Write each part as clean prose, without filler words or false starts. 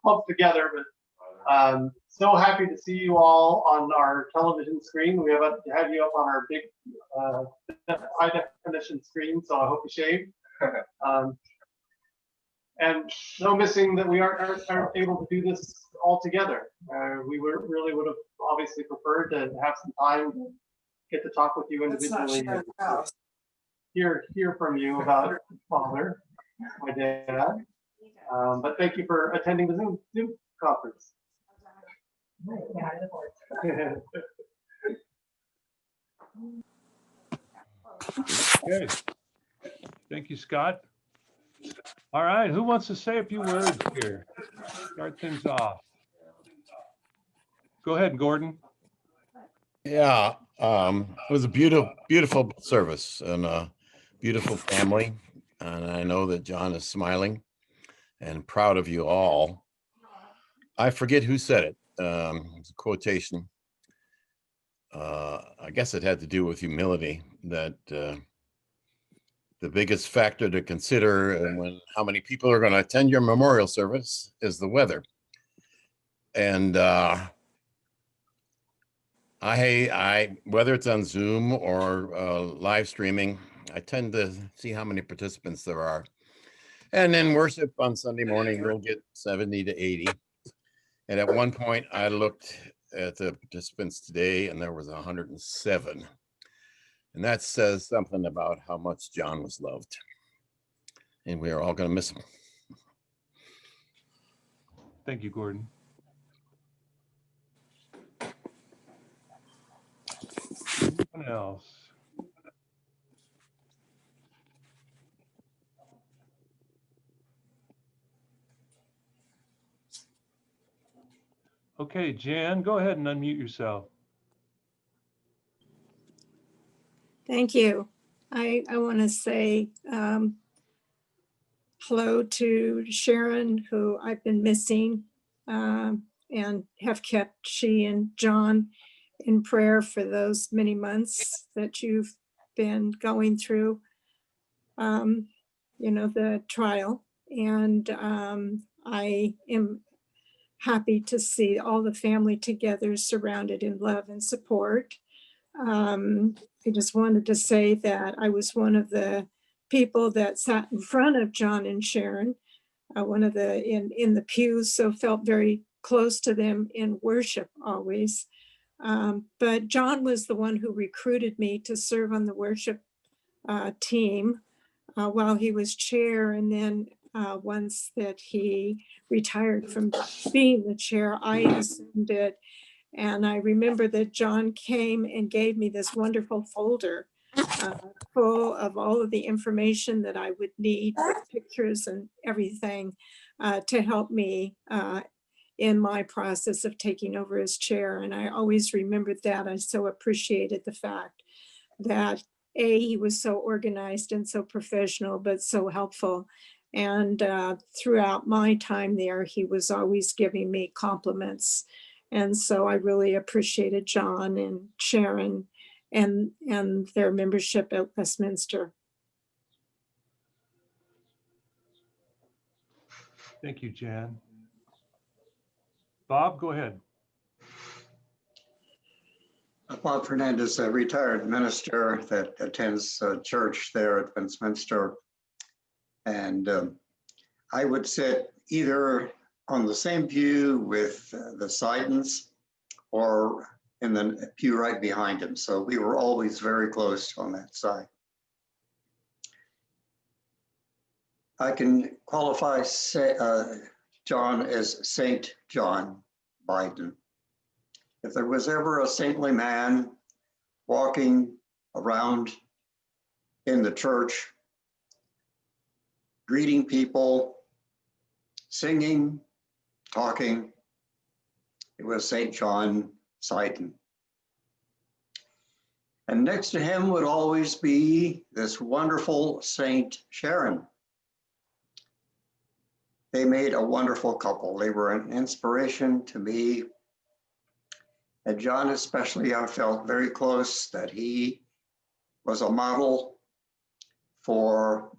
clumped together, but so happy to see you all on our television screen. We have you up on our big high definition screen, so I hope you shaved. And no missing that we aren't able to do this all together. We really would have obviously preferred to have some time to get to talk with you individually and hear from you about Father, my dad. But thank you for attending the Zoom conference. Okay. Thank you, Scott. All right, who wants to say a few words here? Start things off. Go ahead, Gordon. Yeah, it was a beautiful service and a beautiful family. And I know that John is smiling and proud of you all. I forget who said it. It's a quotation. I guess it had to do with humility, that the biggest factor to consider when how many people are going to attend your memorial service is the weather. And I whether it's on Zoom or live streaming, I tend to see how many participants there are. And then worship on Sunday morning, we'll get 70 to 80. And at one point I looked at the participants today and there was 107. And that says something about how much John was loved. And we are all going to miss him. Thank you, Gordon. Anyone else? Okay, Jan, go ahead and unmute yourself. Thank you. I want to say hello to Sharon, who I've been missing, and have kept she and John in prayer for those many months that you've been going through, the trial. And I am happy to see all the family together, surrounded in love and support. I just wanted to say that I was one of the people that sat in front of John and Sharon, one of the in the pews, so felt very close to them in worship always. But John was the one who recruited me to serve on the worship team while he was chair, and then once that he retired from being the chair, I assumed it. And I remember that John came and gave me this wonderful folder full of all of the information that I would need, with pictures and everything, to help me in my process of taking over as chair. And I always remembered that. I so appreciated the fact that he was so organized and so professional, but so helpful. And throughout my time there, he was always giving me compliments. And so I really appreciated John and Sharon and their membership at Westminster. Thank you, Jan. Bob, go ahead. Bob Fernandez, a retired minister that attends church there at Westminster. And I would sit either on the same pew with the Sidens or in the pew right behind him. So we were always very close on that side. I can qualify John as Saint John Biden. If there was ever a saintly man walking around in the church, greeting people, singing, talking, it was St. John Siden. And next to him would always be this wonderful Saint Sharon. They made a wonderful couple. They were an inspiration to me. And John especially, I felt very close that he was a model for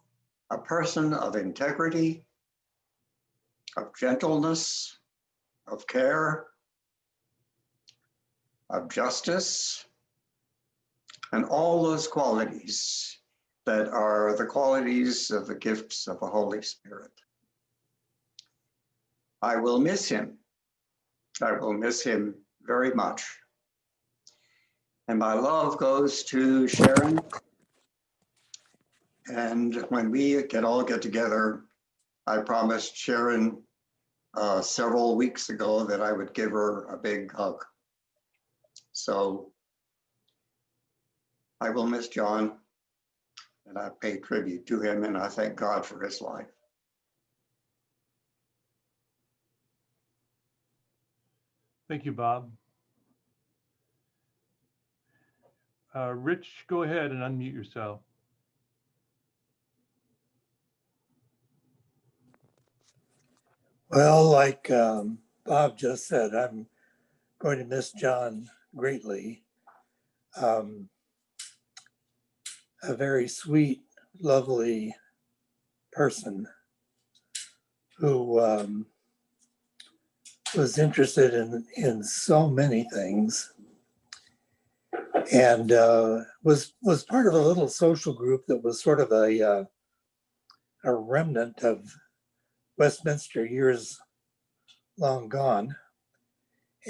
a person of integrity, of gentleness, of care, of justice, and all those qualities that are the qualities of the gifts of the Holy Spirit. I will miss him. I will miss him very much. And my love goes to Sharon. And when we all get together, I promised Sharon several weeks ago that I would give her a big hug. So I will miss John, and I pay tribute to him, and I thank God for his life. Thank you, Bob. Rich, go ahead and unmute yourself. Well, like Bob just said, I'm going to miss John greatly. A very sweet, lovely person who was interested in so many things, and was part of a little social group that was sort of a remnant of Westminster years long gone.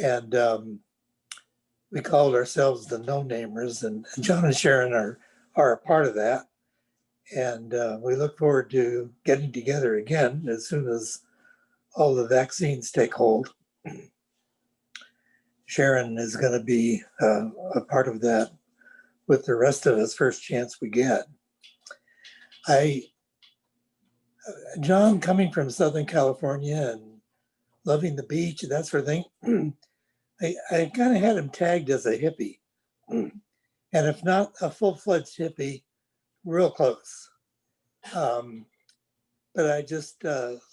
And we called ourselves the No-Namers, and John and Sharon are a part of that. And we look forward to getting together again as soon as all the vaccines take hold. Sharon is going to be a part of that with the rest of us first chance we get. John, coming from Southern California and loving the beach and that sort of thing, I kind of had him tagged as a hippie. And if not a full-fledged hippie, real close. But I just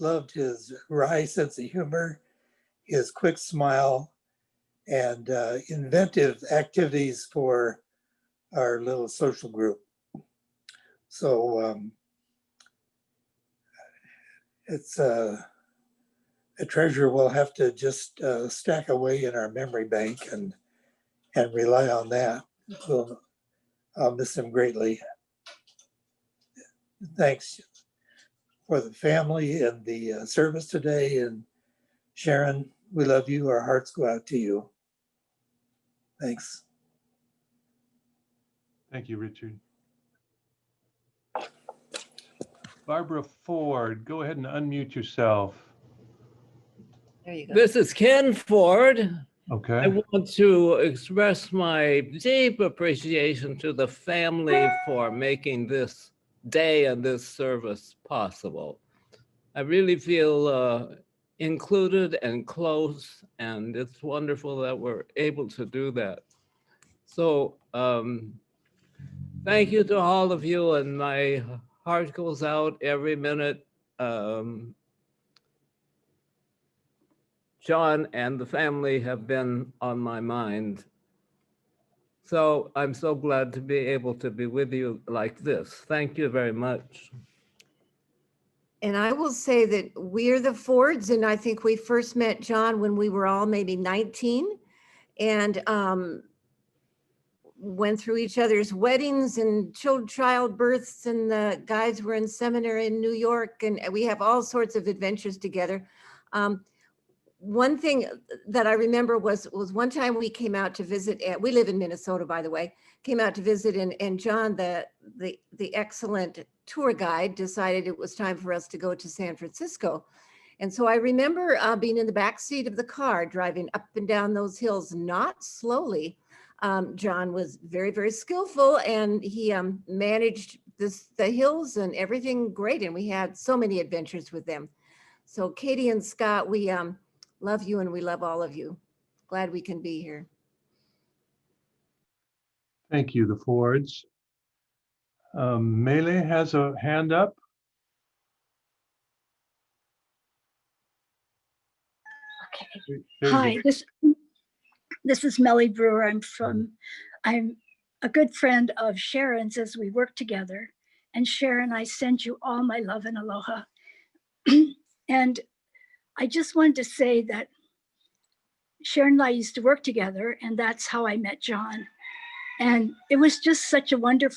loved his wry sense of humor, his quick smile, and inventive activities for our little social group. So it's a treasure we'll have to just stack away in our memory bank and rely on that. I'll miss him greatly. Thanks for the family and the service today. And Sharon, we love you. Our hearts go out to you. Thanks. Thank you, Richard. Barbara Ford, go ahead and unmute yourself. There you go. This is Ken Ford. I Okay. want to express my deep appreciation to the family for making this day and this service possible. I really feel included and close, and it's wonderful that we're able to do that. So thank you to all of you, and my heart goes out every minute. John and the family have been on my mind. So I'm so glad to be able to be with you like this. Thank you very much. And I will say that we're the Fords, and I think we first met John when we were all maybe 19, and went through each other's weddings and child births, and the guys were in seminary in New York, and we have all sorts of adventures together. One thing that I remember was one time we came out to visit, we live in Minnesota, by the way, came out to visit, and John, the excellent tour guide, decided it was time for us to go to San Francisco. And so I remember being in the back seat of the car, driving up and down those hills, not slowly. John was very, very skillful, and he managed the hills and everything great. And we had so many adventures with them. So Katie and Scott, we love you, and we love all of you. Glad we can be here. Thank you, the Fords. Mele has a hand up. Okay. There you Hi, go. this is Melly Brewer. I'm a good friend of Sharon's as we work together. And Sharon, I send you all my love and aloha. And I just wanted to say that Sharon and I used to work together, and that's how I met John. And it was just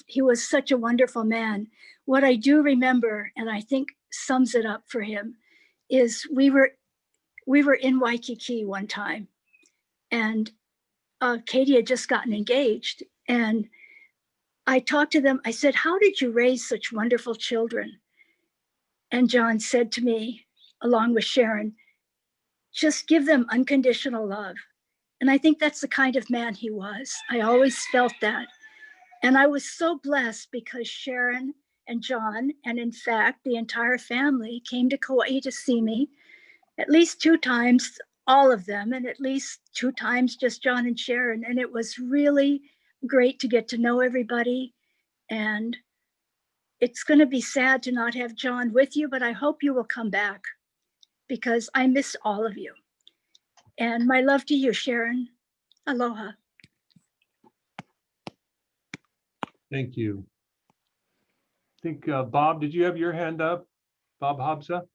he was such a wonderful man. What I do remember, and I think sums it up for him, is we were in Waikiki one time, and Katie had just gotten engaged. And I talked to them. I said, "How did you raise such wonderful children?" And John said to me, along with Sharon, "Just give them unconditional love." And I think that's the kind of man he was. I always felt that. And I was so blessed because Sharon and John, and in fact, the entire family came to Kauai to see me at least 2 times, all of them, and at least 2 times just John and Sharon. And it was really great to get to know everybody. And it's going to be sad to not have John with you, but I hope you will come back because I miss all of you. And my love to you, Sharon. Aloha. Thank you. I think, Bob, did you have your hand up? Bob Hobsa?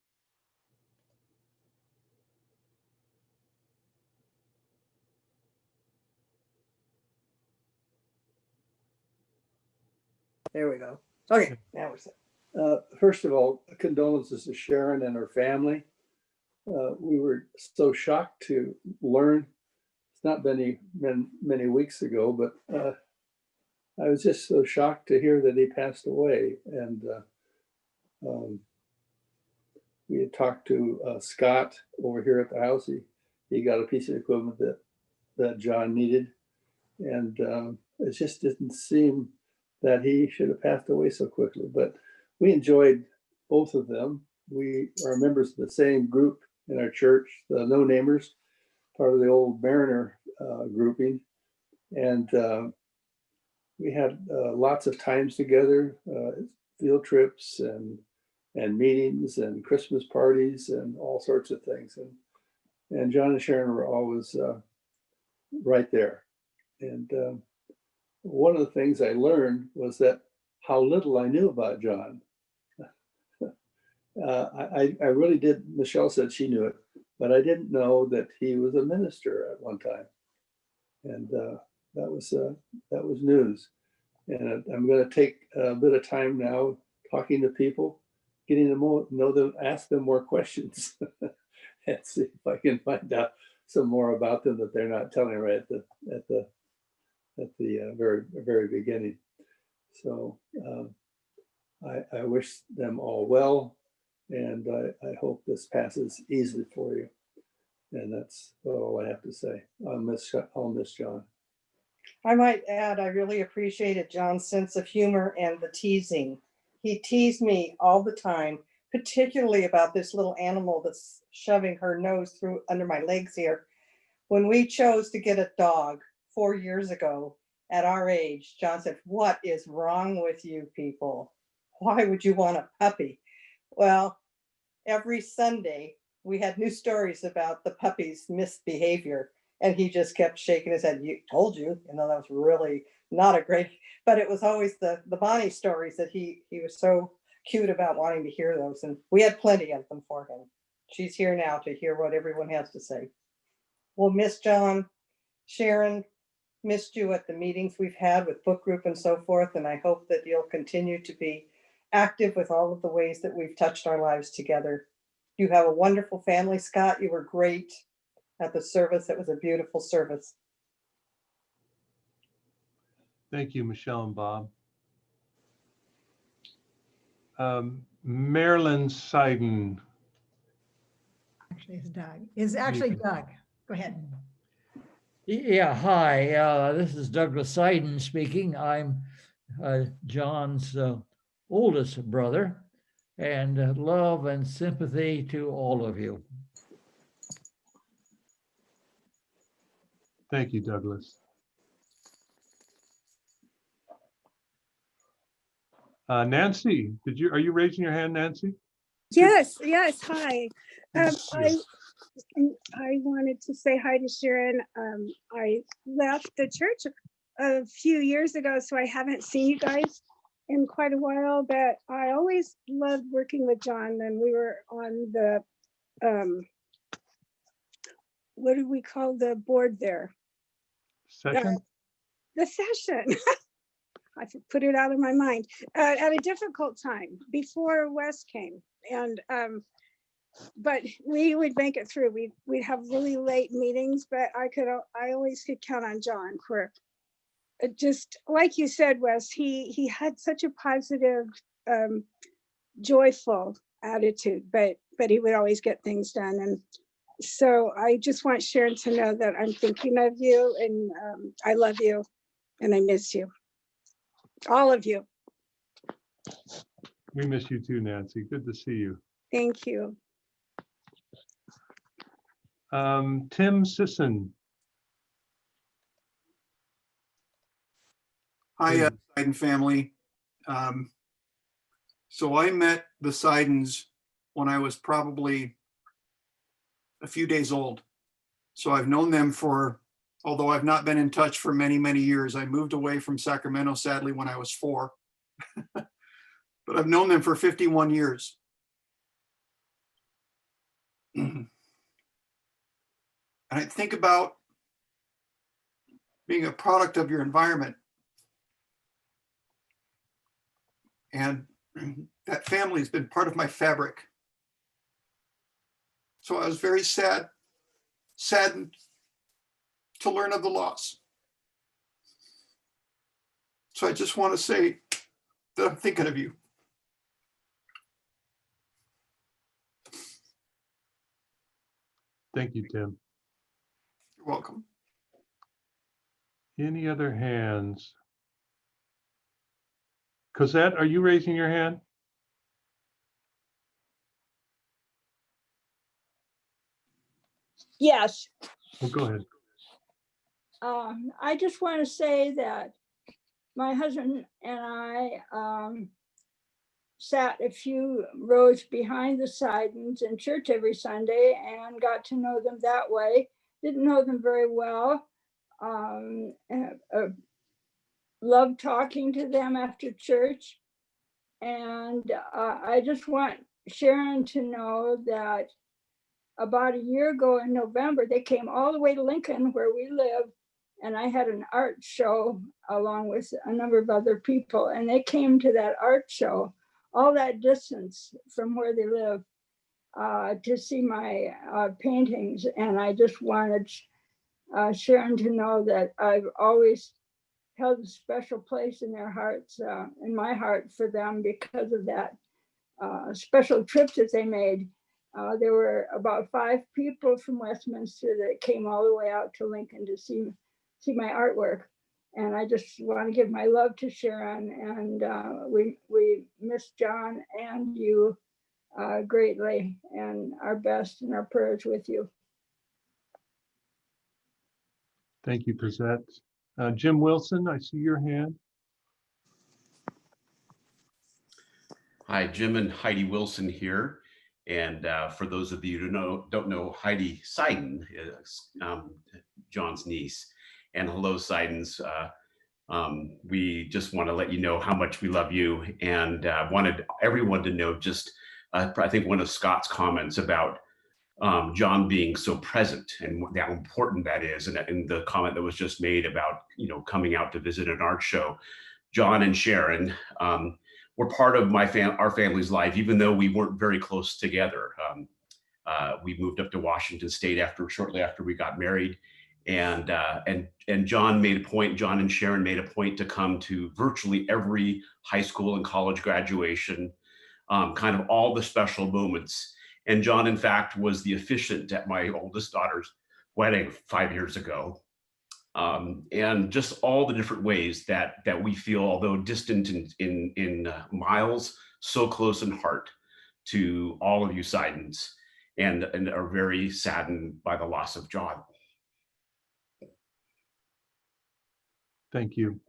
There we go. Okay, now we're set. First of all, condolences to Sharon and her family. We were so shocked to learn. It's not been many weeks ago, but I was just so shocked to hear that he passed away. And we had talked to Scott over here at the house. He got a piece of equipment that John needed, and it just didn't seem that he should have passed away so quickly. But we enjoyed both of them. We are members of the same group in our church, the No Namers, part of the old Mariner grouping. And we had lots of times together, field trips and meetings and Christmas parties and all sorts of things. And John and Sharon were always right there. And one of the things I learned was that how little I knew about John. I really did. Michelle said she knew it, but I didn't know that he was a minister at one time, and that was news. And I'm going to take a bit of time now talking to people, getting to know them, ask them more questions, and see if I can find out some more about them that they're not telling right at the very beginning. So I wish them all well, and I hope this passes easily for you. And that's all I have to say. I'll miss John. I might add, I really appreciated John's sense of humor and the teasing. He teased me all the time, particularly about this little animal that's shoving her nose through under my legs here. When we chose to get a dog 4 years ago at our age, John said, "What is wrong with you people? Why would you want a puppy?" Well, every Sunday we had new stories about the puppy's misbehavior. And he just kept shaking his head. "You told you, that was really not a great," but it was always the Bonnie stories that he was so cute about wanting to hear those. And we had plenty of them for him. She's here now to hear what everyone has to say. We'll miss John. Sharon, missed you at the meetings we've had with book group and so forth. And I hope that you'll continue to be active with all of the ways that we've touched our lives together. You have a wonderful family, Scott. You were great at the service. It was a beautiful service. Thank you, Michelle and Bob. Marilyn Siden. Actually, it's Doug. It's actually Doug. Go ahead. Yeah, hi. This is Douglas Siden speaking. I'm John's oldest brother, and love and sympathy to all of you. Thank you, Douglas. Nancy, are you raising your hand, Nancy? Yes, hi. I wanted to say hi to Sharon. I left the church a few years ago, so I haven't seen you guys in quite a while, but I always loved working with John, and we were on the what do we call the board there? Session? The session. I put it out of my mind at a difficult time before Wes came. And but we would make it through. We'd have really late meetings, but I always could count on John for just like you said, Wes, he had such a positive, joyful attitude, but he would always get things done. And so I just want Sharon to know that I'm thinking of you, and I love you and I miss you. All of you. We miss you too, Nancy. Good to see you. Thank you. Tim Sisson. Hi, Siden family. So I met the Sidens when I was probably a few days old. So I've known them for, although I've not been in touch for many, many years. I moved away from Sacramento, sadly, when I was 4. But I've known them for 51 years. And I think about being a product of your environment. And that family has been part of my fabric. So I was very saddened to learn of the loss. So I just want to say that I'm thinking of you. Thank you, Tim. You're welcome. Any other hands? Cosette, are you raising your hand? Yes. Oh, go ahead. I just want to say that my husband and I sat a few rows behind the Sidens in church every Sunday and got to know them that way. Didn't know them very well. Loved talking to them after church. And I just want Sharon to know that about a year ago in November, they came all the way to Lincoln where we live. And I had an art show along with a number of other people. And they came to that art show, all that distance from where they live, to see my paintings. And I just wanted Sharon to know that I've always held a special place in their hearts, in my heart for them because of that special trips that they made. There were about 5 people from Westminster that came all the way out to Lincoln to see my artwork. And I just want to give my love to Sharon, and we miss John and you greatly, and our best and our prayers with you. Thank you, Cosette. Jim Wilson, I see your hand. Hi, Jim and Heidi Wilson here. And for those of you who don't know, Heidi Siden is John's niece. And hello, Sidens. We just want to let you know how much we love you, and wanted everyone to know just, I think one of Scott's comments about John being so present and how important that is. And the comment that was just made about, coming out to visit an art show. John and Sharon were part of our family's life, even though we weren't very close together. We moved up to Washington State shortly after we got married. And John and Sharon made a point to come to virtually every high school and college graduation, kind of all the special moments. And John, in fact, was the officiant at my oldest daughter's wedding 5 years ago. And just all the different ways that we feel, although distant in miles, so close in heart to all of you Sidens, and are very saddened by the loss of John. Thank you.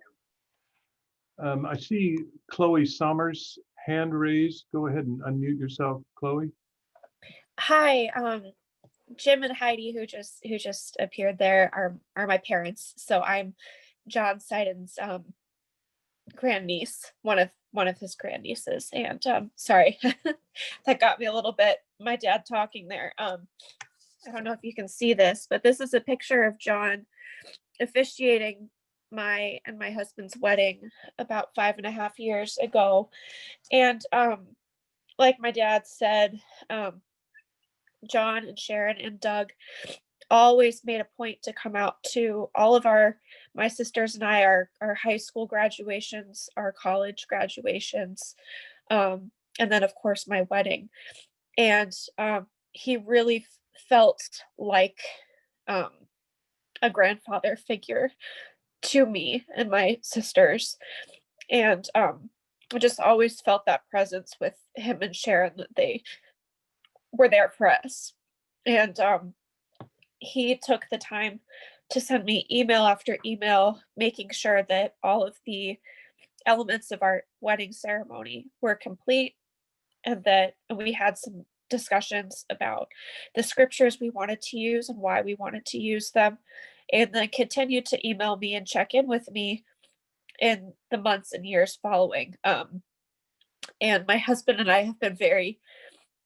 I see Chloe Summers' hand raised. Go ahead and unmute yourself, Chloe. Hi, Jim and Heidi, who just appeared there, are my parents. So I'm John Siden's grandniece, one of his grandnieces. And sorry, that got me a little bit. My dad talking there. I don't know if you can see this, but this is a picture of John officiating my and my husband's wedding about 5.5 years ago. And like my dad said, John and Sharon and Doug always made a point to come out to all of my sisters and I, our high school graduations, our college graduations, and then of course my wedding. And he really felt like a grandfather figure to me and my sisters. And I just always felt that presence with him and Sharon, that they were there for us. And he took the time to send me email after email, making sure that all of the elements of our wedding ceremony were complete, and that we had some discussions about the scriptures we wanted to use and why we wanted to use them, and then continued to email me and check in with me in the months and years following. And my husband and I have been very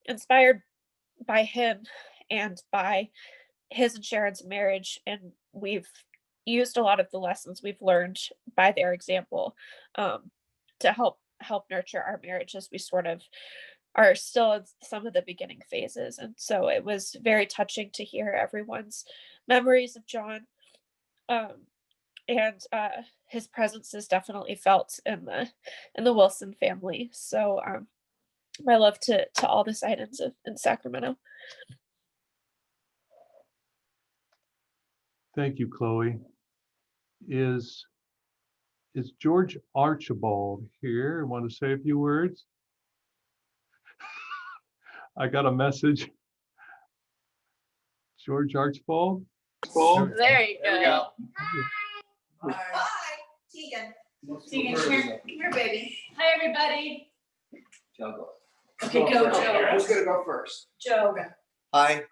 inspired by him and by his and Sharon's marriage, and we've used a lot of the lessons we've learned by their example to help nurture our marriage as we sort of are still in some of the beginning phases. And so it was very touching to hear everyone's memories of John, and his presence is definitely felt in the Wilson family. So my love to all the Sidens in Sacramento. Thank you, Chloe. Is George Archibald here? Want to say a few words? I got a message. George Archibald? There you go. Hi, Tegan. Tegan, come here, baby. Hi, everybody. Joe, Okay, go, Joe. Who's gonna go first? Joe. Hi,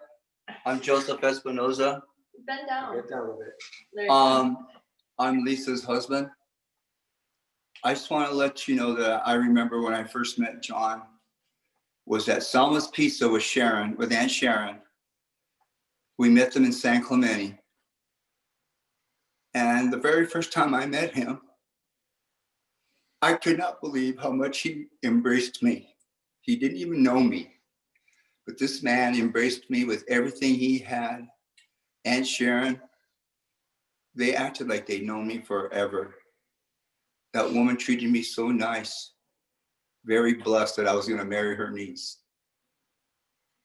I'm Joseph Espinoza. Bend down. Get down a little bit. There you go. I'm Lisa's husband. I just want to let you know that I remember when I first met John was at Selma's Pizza with Sharon, with Aunt Sharon. We met them in San Clemente. And the very first time I met him, I could not believe how much he embraced me. He didn't even know me, but this man embraced me with everything he had. Aunt Sharon, they acted like they'd known me forever. That woman treated me so nice. Very blessed that I was gonna marry her niece.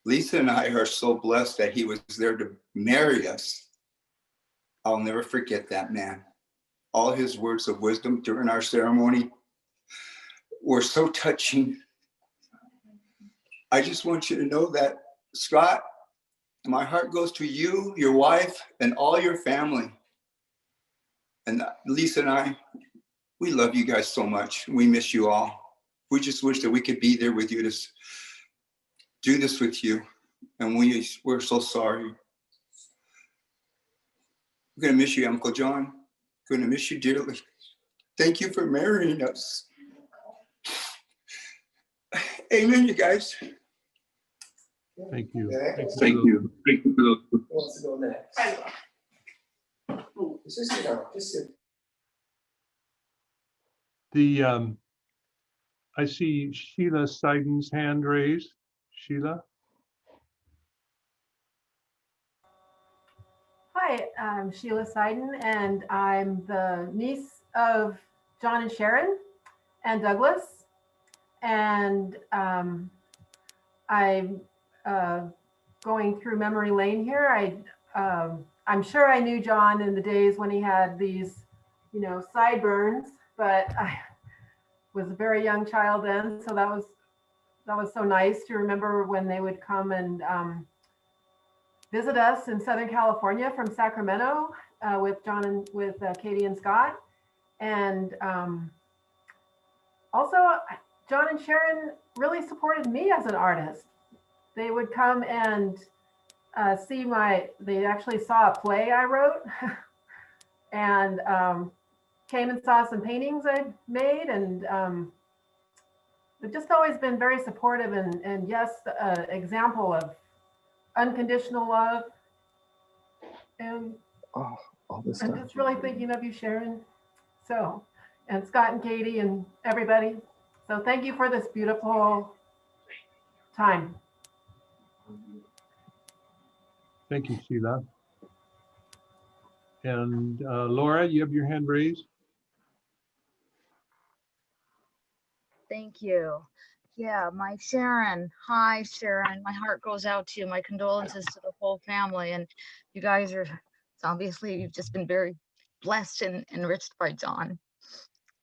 Lisa and I are so blessed that he was there to marry us. I'll never forget that man. All his words of wisdom during our ceremony were so touching. I just want you to know that, Scott, my heart goes to you, your wife, and all your family. And Lisa and I, we love you guys so much. We miss you all. We just wish that we could be there with you to do this with you. And we're so sorry. We're gonna miss you, Uncle John. We're gonna miss you dearly. Thank you for marrying us. Amen, you guys. Thank you. Thank you. Thank you for those. Who wants to go next? Just sit down. Just sit. I see Sheila Siden's hand raised. Sheila? Hi, I'm Sheila Siden, and I'm the niece of John and Sharon and Douglas. And I'm going through memory lane here. I'm sure I knew John in the days when he had these, sideburns, but I was a very young child then, so that was so nice to remember when they would come and visit us in Southern California from Sacramento with John and with Katie and Scott. And also John and Sharon really supported me as an artist. They would come and they actually saw a play I wrote and came and saw some paintings I made, and they've just always been very supportive and yes, example unconditional love. And All this I'm stuff. just really thinking of you, Sharon. So, and Scott and Katie and everybody. So thank you for this beautiful time. Thank you, Sheila. And Laura, you have your hand raised. Thank you. Yeah, my Sharon. Hi, Sharon. My heart goes out to you. My condolences to the whole family. And you guys are, obviously, you've just been very blessed and enriched by John.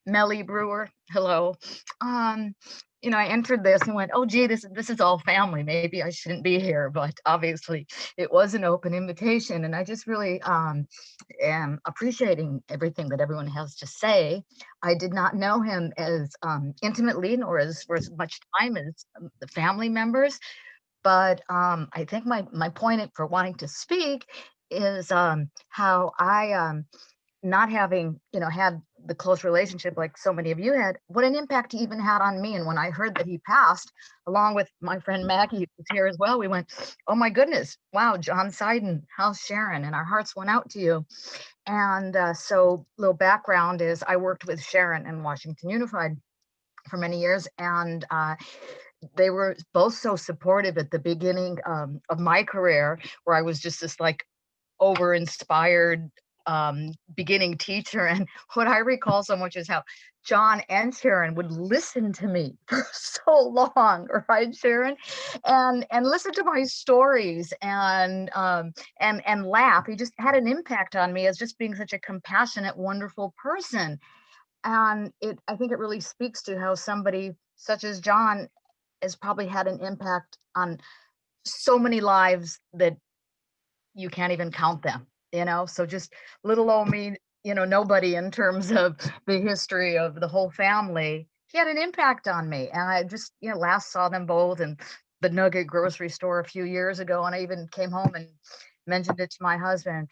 Melly Brewer, hello. You know, I entered this and went, oh, gee, this is all family. Maybe I shouldn't be here, but obviously it was an open invitation. And I just really am appreciating everything that everyone has to say. I did not know him as intimately nor for as much time as the family members. But I think my point for wanting to speak is how I, not having, you know, had the close relationship like so many of you had, what an impact he even had on me. And when I heard that he passed, along with my friend Maggie, who was here as well, we went, oh my goodness, wow, John Siden, how's Sharon? And our hearts went out to you. And so little background is I worked with Sharon in Washington Unified for many years. And they were both so supportive at the beginning of my career, where I was just this like over-inspired beginning teacher. And what I recall so much is how John and Sharon would listen to me for so long, right, Sharon? And listen to my stories and laugh. He just had an impact on me as just being such a compassionate, wonderful person. And I think it really speaks to how somebody such as John has probably had an impact on so many lives that you can't even count them, you know? So just little old me, you know, nobody in terms of the history of the whole family, he had an impact on me. And I just, you know, last saw them both in the Nugget grocery store a few years ago. And I even came home and mentioned it to my husband.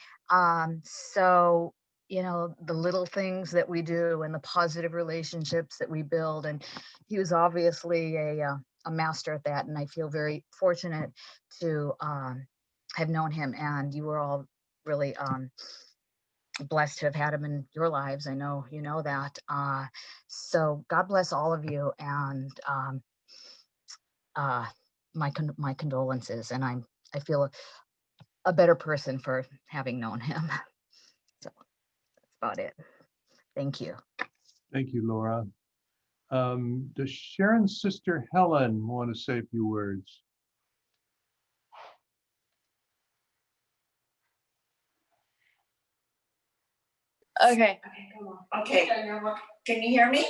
So, you know, the little things that we do and the positive relationships that we build. And he was obviously a master at that. And I feel very fortunate to have known him, and you were all really blessed to have had him in your lives. I know you know that. So God bless all of you, and my condolences. And I feel a better person for having known him. So that's about it. Thank you. Thank you, Laura. Does Sharon's sister Helen want to say a few words? Okay. Okay. Can you hear me?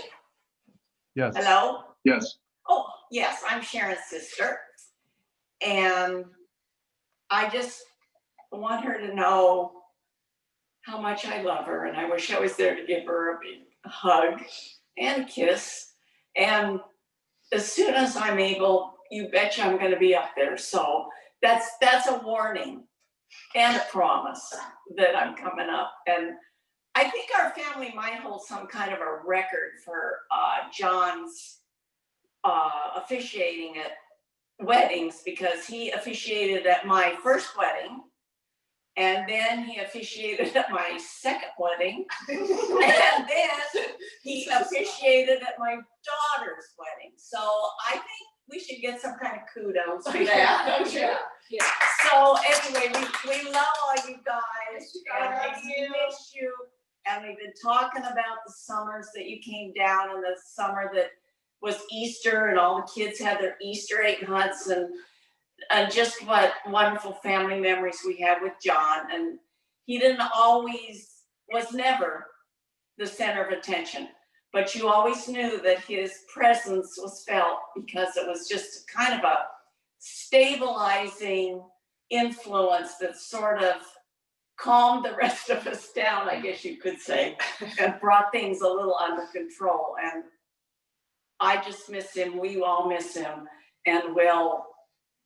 Yes. Hello? Yes. Oh, yes, I'm Sharon's sister. And I just want her to know how much I love her. And I wish I was there to give her a big hug and a kiss. And as soon as I'm able, you betcha I'm going to be up there. So that's a warning and a promise that I'm coming up. And I think our family might hold some kind of a record for John's officiating at weddings, because he officiated at my first wedding, and then he officiated at my second wedding, and then he officiated at my daughter's wedding. So I think we should get some kind of kudos for that. Yeah. So anyway, we love all you guys, and we miss you. And we've been talking about the summers that you came down, and the summer that was Easter, and all the kids had their Easter egg hunts, and just what wonderful family memories we had with John. And he was never the center of attention, but you always knew that his presence was felt, because it was just kind of a stabilizing influence that sort of calmed the rest of us down, I guess you could say, and brought things a little under control. And I just miss him. We all miss him, and will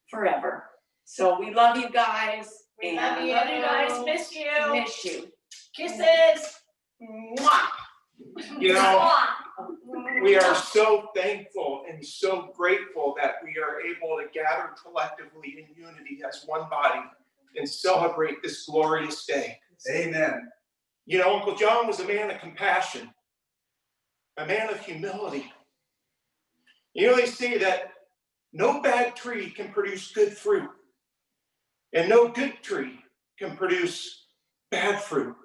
forever. So we love you guys. We love you guys. Miss you. Miss you. Kisses. Mwah. You know, we are so thankful and so grateful that we are able to gather collectively in unity as one body and celebrate this glorious day. Amen. You know, Uncle John was a man of compassion, a man of humility. You know, they say that no bad tree can produce good fruit, and no good tree can produce bad fruit.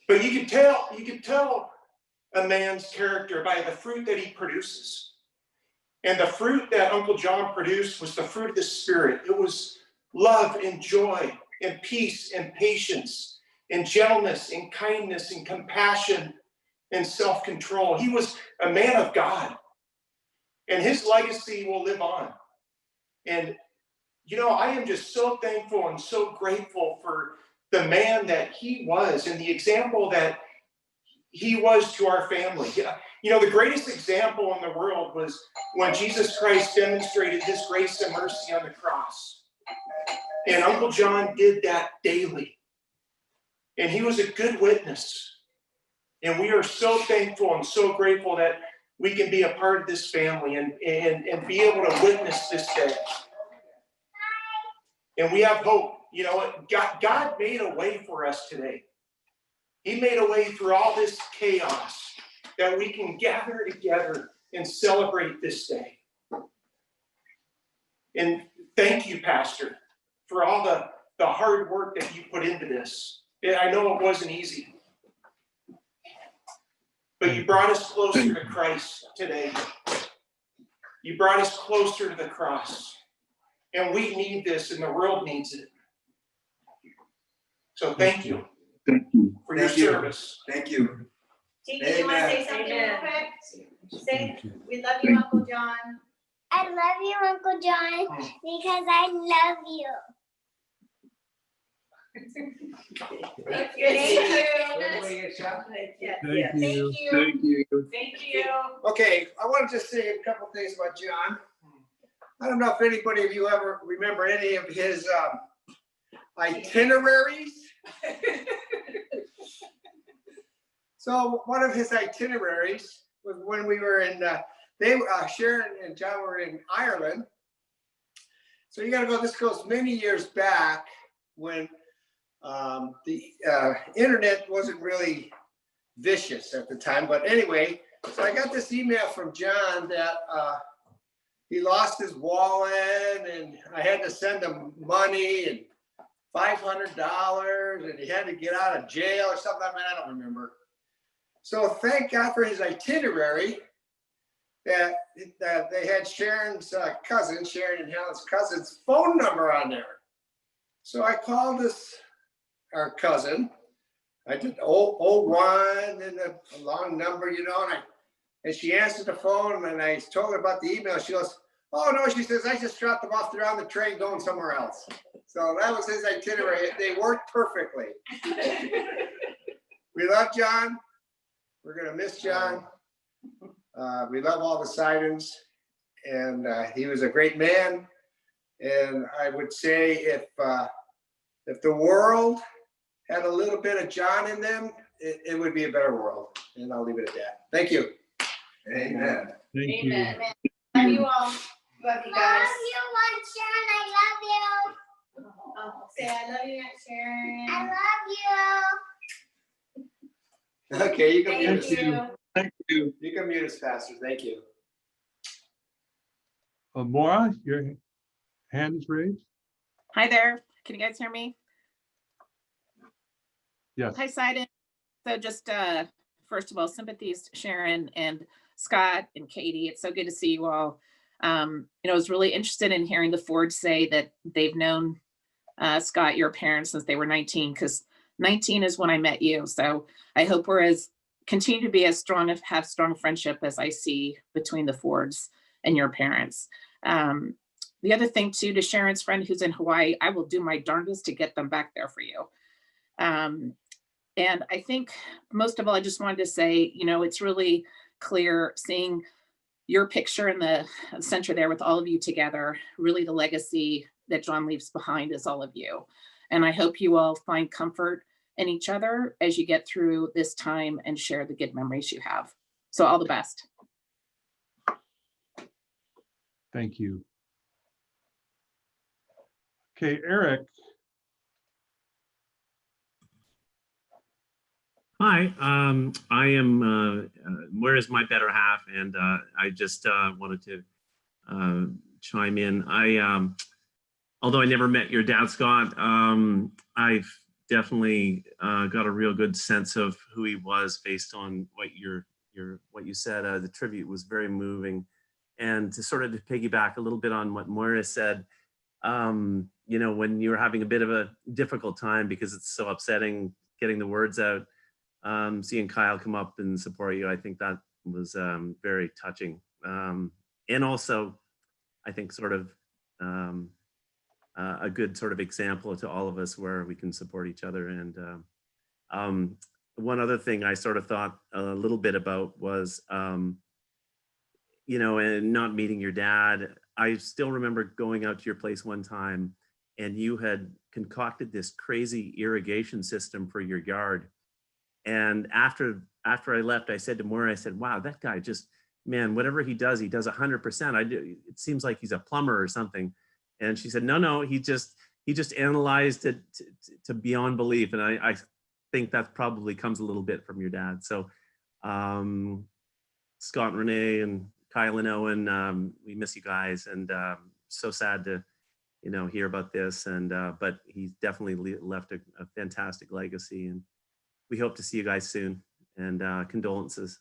But you can tell a man's character by the fruit that he produces. And the fruit that Uncle John produced was the fruit of the Spirit. It was love and joy and peace and patience and gentleness and kindness and compassion and self-control. He was a man of God, and his legacy will live on. And, you know, I am just so thankful and so grateful for the man that he was and the example that he was to our family. You know, the greatest example in the world was when Jesus Christ demonstrated his grace and mercy on the cross. And Uncle John did that daily. And he was a good witness. And we are so thankful and so grateful that we can be a part of this family and be able to witness this day. And we have hope. You know, God made a way for us today. He made a way through all this chaos that we can gather together and celebrate this day. And thank you, Pastor, for all the hard work that you put into this. I know it wasn't easy. But you brought us closer to Christ today. You brought us closer to the cross. And we need this, and the world needs it. So thank you. Thank you. For your service. Thank you. Tiki, you want to say something real quick? Say, we love you, Uncle John. I love you, Uncle John, because I love you. Thank you. Thank you. Thank you. Okay, I want to just say a couple things about John. I don't know if anybody of you ever remember any of his itineraries. So one of his itineraries was when we were in, Sharon and John were in Ireland. So you gotta go, this goes many years back when the internet wasn't really vicious at the time. But anyway, so I got this email from John that he lost his wallet and I had to send him money and $500 and he had to get out of jail or something like that. I don't remember. So thank God for his itinerary that they had Sharon's cousin, Sharon and Helen's cousin's phone number on there. So I called our cousin. I did 001 and a long number, you know, and she answered the phone and I told her about the email. She goes, oh no, she says, I just dropped them off. They're on the train going somewhere else. So that was his itinerary. They worked perfectly. We love John. We're gonna miss John. We love all the Sidens, and he was a great man. And I would say if the world had a little bit of John in them, it would be a better world. And I'll leave it at that. Thank you. Amen. Thank Amen. Love you all. Love you guys. Love you, Aunt Sharon. I love you. Oh, say I love you, Aunt Sharon. I love you. Okay, you can mute us. Thank you. Thank you. You can mute us, Pastor. Thank you. Maura, your hand is raised. Hi there. Can you guys hear me? Yes. Hi, Siden. So just first of all, sympathies to Sharon and Scott and Katie. It's so good to see you all. I was really interested in hearing the Fords say that they've known Scott, your parents, since they were 19, because 19 is when I met you. So I hope we're continue to be as strong, have strong friendship as I see between the Fords and your parents. The other thing too, to Sharon's friend who's in Hawaii, I will do my darndest to get them back there for you. And I think most of all, I just wanted to say, it's really clear seeing your picture in the center there with all of you together. Really the legacy that John leaves behind is all of you. And I hope you all find comfort in each other as you get through this time and share the good memories you have. So all the best. Thank you. Okay, Eric. Hi, I am Moira's my better half, and I just wanted to chime in. Although I never met your dad, Scott, I've definitely got a real good sense of who he was based on what you said. The tribute was very moving, and to sort of to piggyback a little bit on what Moira said, you know, when you're having a bit of a difficult time because it's so upsetting getting the words out, seeing Kyle come up and support you, I think that was very touching, and also I think sort of a good sort of example to all of us where we can support each other. And one other thing I sort of thought a little bit about was, you know, and not meeting your dad. I still remember going out to your place one time and you had concocted this crazy irrigation system for your yard. And after I left, I said to Maura, I said, wow, that guy just, man, whatever he does 100%. It seems like he's a plumber or something. And she said, no, he just analyzed it to beyond belief. And I think that probably comes a little bit from your dad. So Scott and Renee and Kyle and Owen, we miss you guys, and so sad to, you know, hear about this. And but he's definitely left a fantastic legacy, and we hope to see you guys soon. And condolences.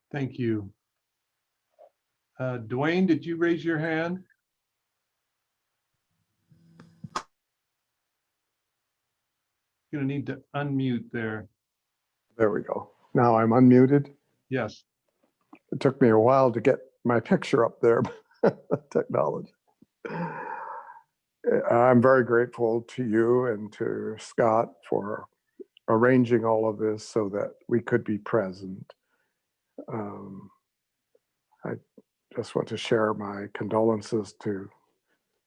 Thank you. Dwayne, did you raise your hand? You're gonna need to unmute there. There we go. Now I'm unmuted. Yes. It took me a while to get my picture up there. Technology. I'm very grateful to you and to Scott for arranging all of this so that we could be present. I just want to share my condolences to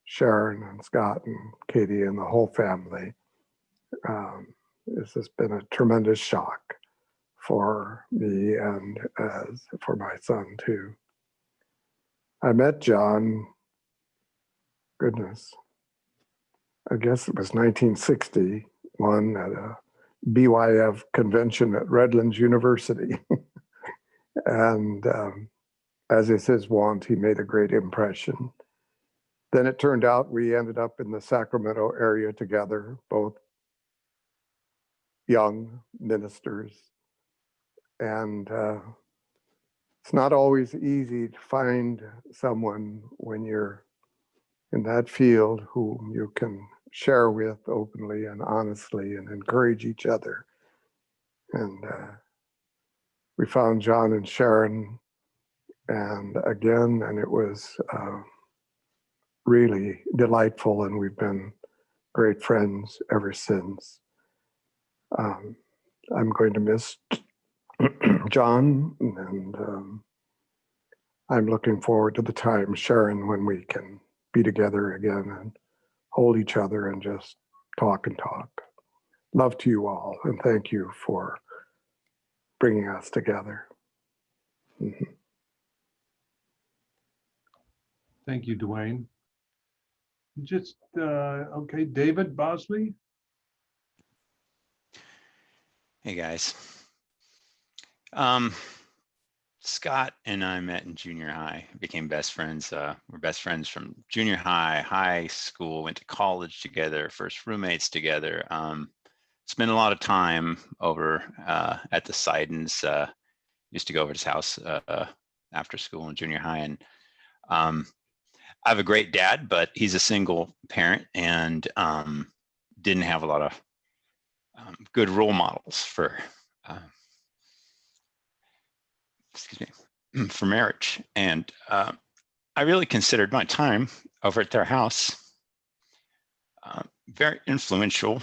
Sharon and Scott and Katie and the whole family. This has been a tremendous shock for me and as for my son too. I met John, goodness, I guess it was 1961 at a BYF convention at Redlands University. And as is his wont, he made a great impression. Then it turned out we ended up in the Sacramento area together, both young ministers. And it's not always easy to find someone when you're in that field whom you can share with openly and honestly and encourage each other. And we found John and Sharon, and it was really delightful, and we've been great friends ever since. I'm going to miss John, and I'm looking forward to the time, Sharon, when we can be together again and hold each other and just talk and talk. Love to you all, and thank you for bringing us together. Mm-hmm. Thank you, Dwayne. Just, okay, David Bosley. Hey guys. Scott and I met in junior high, became best friends. We're best friends from junior high, high school, went to college together, first roommates together. Spent a lot of time over at the Sidens. Used to go over to his house after school in junior high. And I have a great dad, but he's a single parent and didn't have a lot of good role models for for marriage. And I really considered my time over at their house very influential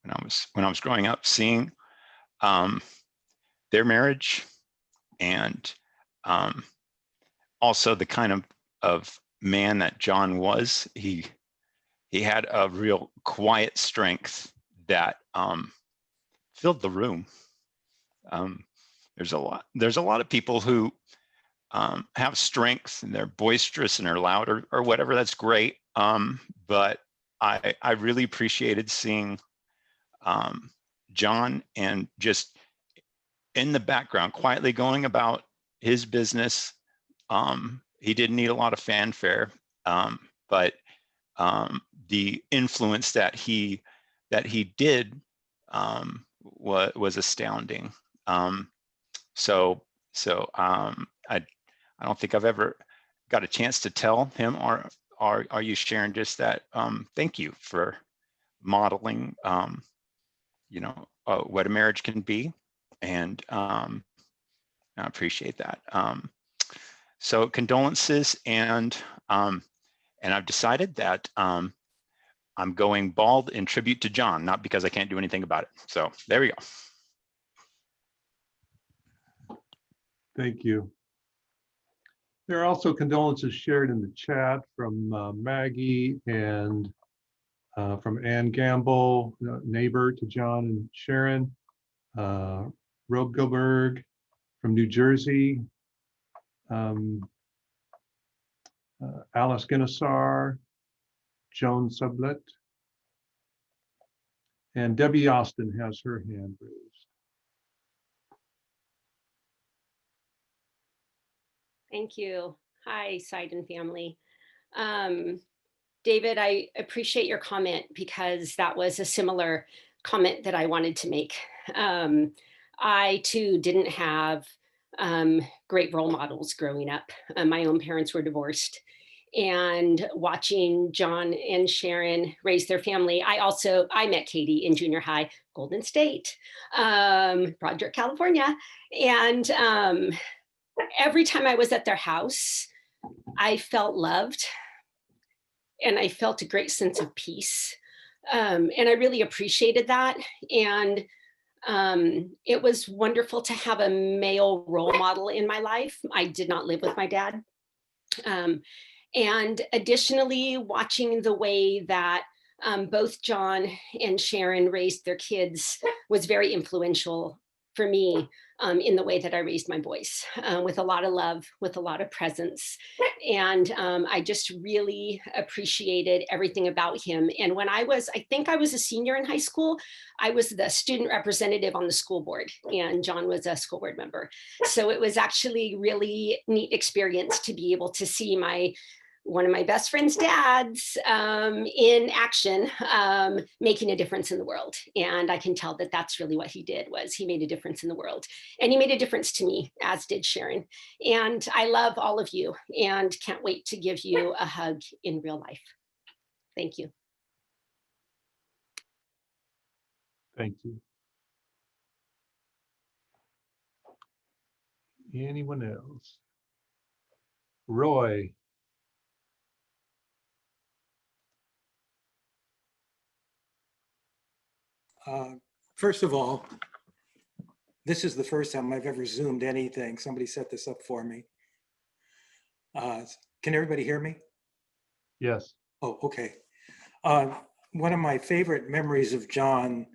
when I was growing up, seeing their marriage and also the kind of man that John was. He had a real quiet strength that filled the room. there's a lot of people who have strength and they're boisterous and are loud or whatever. That's great. But I really appreciated seeing John and just in the background, quietly going about his business. He didn't need a lot of fanfare, but the influence that he did was astounding. I don't think I've ever got a chance to tell him, or are you sharing just that? Thank you for modeling, what a marriage can be, and I appreciate that. So condolences, and I've decided that I'm going bald in tribute to John, not because I can't do anything about it. So there we go. Thank you. There are also condolences shared in the chat from Maggie and from Ann Gamble, neighbor to John and Sharon, Rogelberg from New Jersey, Alice Guinnessar, Joan Sublet, and Debbie Austin has her hand raised. Thank you. Hi, Siden family. David, I appreciate your comment because that was a similar comment that I wanted to make. I too didn't have great role models growing up. My own parents were divorced, and watching John and Sharon raise their family. I met Katie in junior high, Golden State, Broderick, California. And every time I was at their house, I felt loved and I felt a great sense of peace. And I really appreciated that. And it was wonderful to have a male role model in my life. I did not live with my dad. And additionally, watching the way that both John and Sharon raised their kids was very influential for me in the way that I raised my boys, with a lot of love, with a lot of presence. And I just really appreciated everything about him. And when I think I was a senior in high school, I was the student representative on the school board, and John was a school board member. So it was actually really neat experience to be able to see one of my best friend's dads in action, making a difference in the world. And I can tell that that's really what he did, was he made a difference in the world. And he made a difference to me, as did Sharon. And I love all of you and can't wait to give you a hug in real life. Thank you. Thank you. Anyone else? Roy. First of all, this is the first time I've ever Zoomed anything. Somebody set this up for me. Can everybody hear me? Yes. Oh, okay. One of my favorite memories of John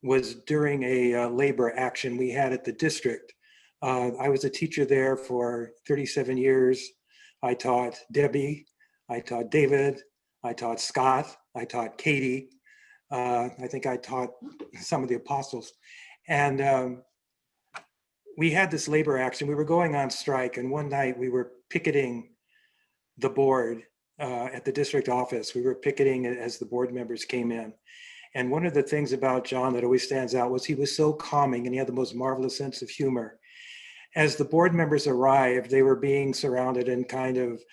was during a labor action we had at the district. I was a teacher there for 37 years. I taught Debbie, I taught David, I taught Scott, I taught Katie. I think I taught some of the apostles. And we had this labor action. We were going on strike, and one night we were picketing the board at the district office. We were picketing it as the board members came in. And one of the things about John that always stands out was he was so calming, and he had the most marvelous sense of humor. As the board members arrived, they were being surrounded and kind of,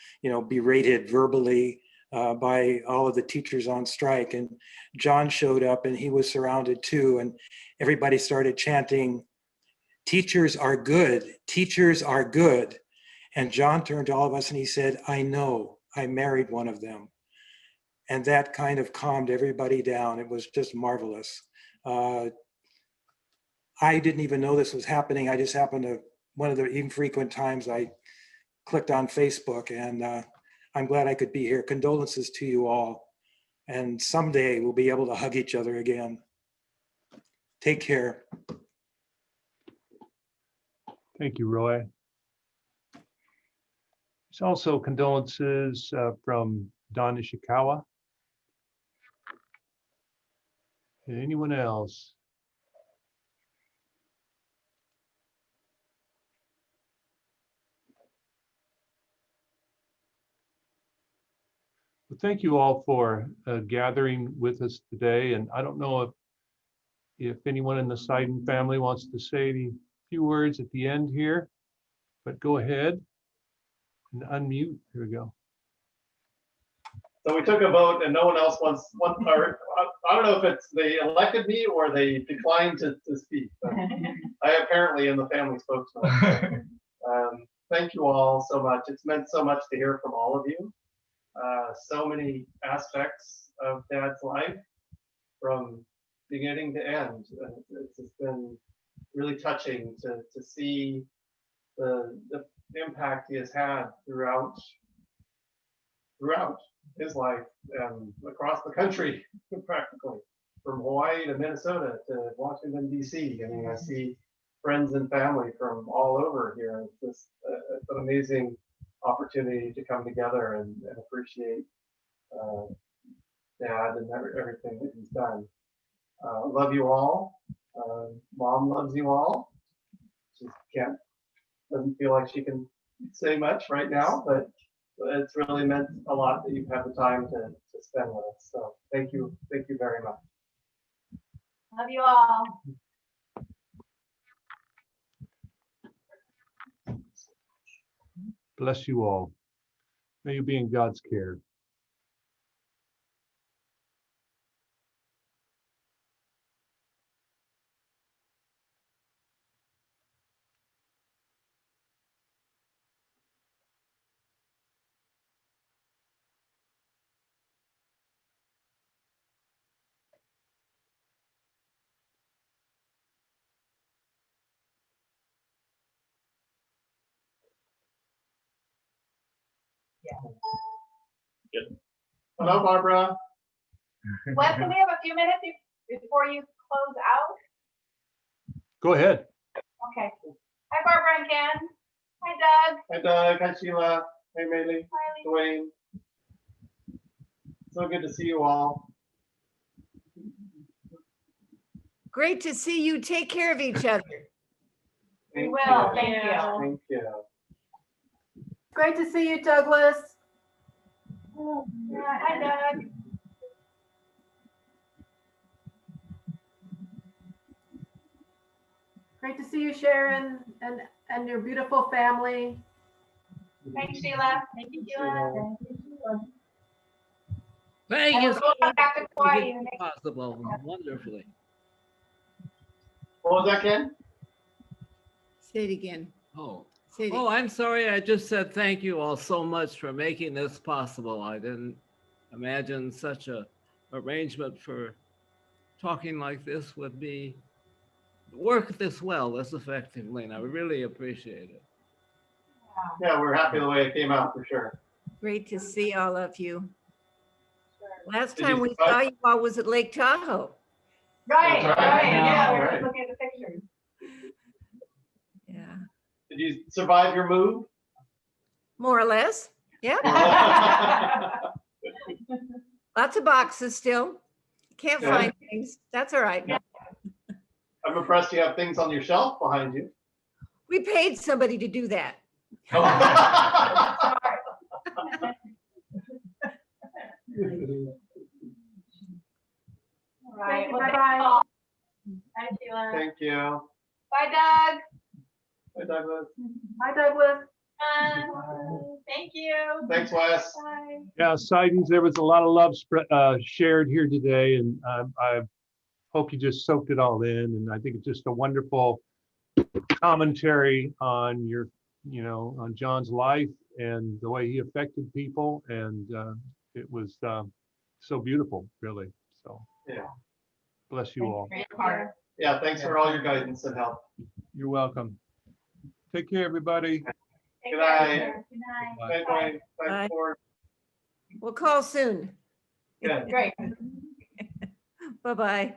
berated verbally by all of the teachers on strike. And John showed up and he was surrounded too. And everybody started chanting, "Teachers are good, teachers are good." And John turned to all of us and he said, "I know, I married one of them." And that kind of calmed everybody down. It was just marvelous. I didn't even know this was happening. I just happened to, one of the infrequent times I clicked on Facebook, and I'm glad I could be here. Condolences to you all. And someday we'll be able to hug each other again. Take care. Thank you, Roy. There's also condolences from Don Ishikawa. And anyone else? Well, thank you all for gathering with us today. And I don't know if anyone in the Siden family wants to say a few words at the end here, but go ahead and unmute. Here we go. So we took a vote and no one else wants one part. I don't know if it's they elected me or they declined to speak. But I apparently am the family spokesman. Thank you all so much. It's meant so much to hear from all of you. So many aspects of Dad's life from beginning to end. It's just been really touching to see the impact he has had throughout his life and across the country, practically from Hawaii to Minnesota to Washington, D.C. I mean, I see friends and family from all over here. It's just it's an amazing opportunity to come together and appreciate Dad and everything that he's done. Love you all. Mom loves you all. She doesn't feel like she can say much right now, but it's really meant a lot that you've had the time to spend with us. So thank you very much. Love you all. Bless you all. May you be in God's care. Good. Hello, Barbara. Wes, can we have a few minutes before you close out? Go ahead. Okay. Hi, Barbara and Ken. Hi, Doug. Hi, Doug. Hi, Sheila. Hey, Maylee. Hi, Dwayne. So good to see you all. Great to see you. Take care of each other. We will. Thank you. Thank you. Great to see you, Douglas. Hi, Doug. Great to see you, Sharon, and your beautiful family. Thanks, Sheila. Thank you, Sheila. Thank you so much Back to for Hawaii. making it possible wonderfully. What was that, Ken? Say it again. Oh, Say it oh, I'm sorry. I just said thank you all so much for making this possible. I didn't imagine such a arrangement for talking like this would be work this well, this effectively, and I really appreciate it. Yeah, we're happy the way it came out for sure. Great to see all of you. Last Did time you we survive? saw you all was at Lake Tahoe. Right, That's right. right. Yeah, we're Right. just looking at the pictures. Yeah, Did you survive your move? more or less. Yeah. Lots of boxes still. Can't Good. find things. That's all right. I'm impressed you have things on your shelf behind you. We paid somebody to do that. All right. Well, Bye-bye. Hi, Sheila. Thank you. Bye, Doug. Hi, Douglas. Hi, Douglas. Thank you. Thanks, Wes. Bye. Yeah, Sidens, there was a lot of love shared here today, and I hope you just soaked it all in. And I think it's just a wonderful commentary on on John's life and the way he affected people, and it was so beautiful, really. So Yeah. bless you all. Yeah, thanks for all your guidance and help. You're welcome. Take care, everybody. Good night. Good night. Bye, Dwayne. Bye. Thanks for. We'll call soon. Good. Great. Bye-bye. Bye.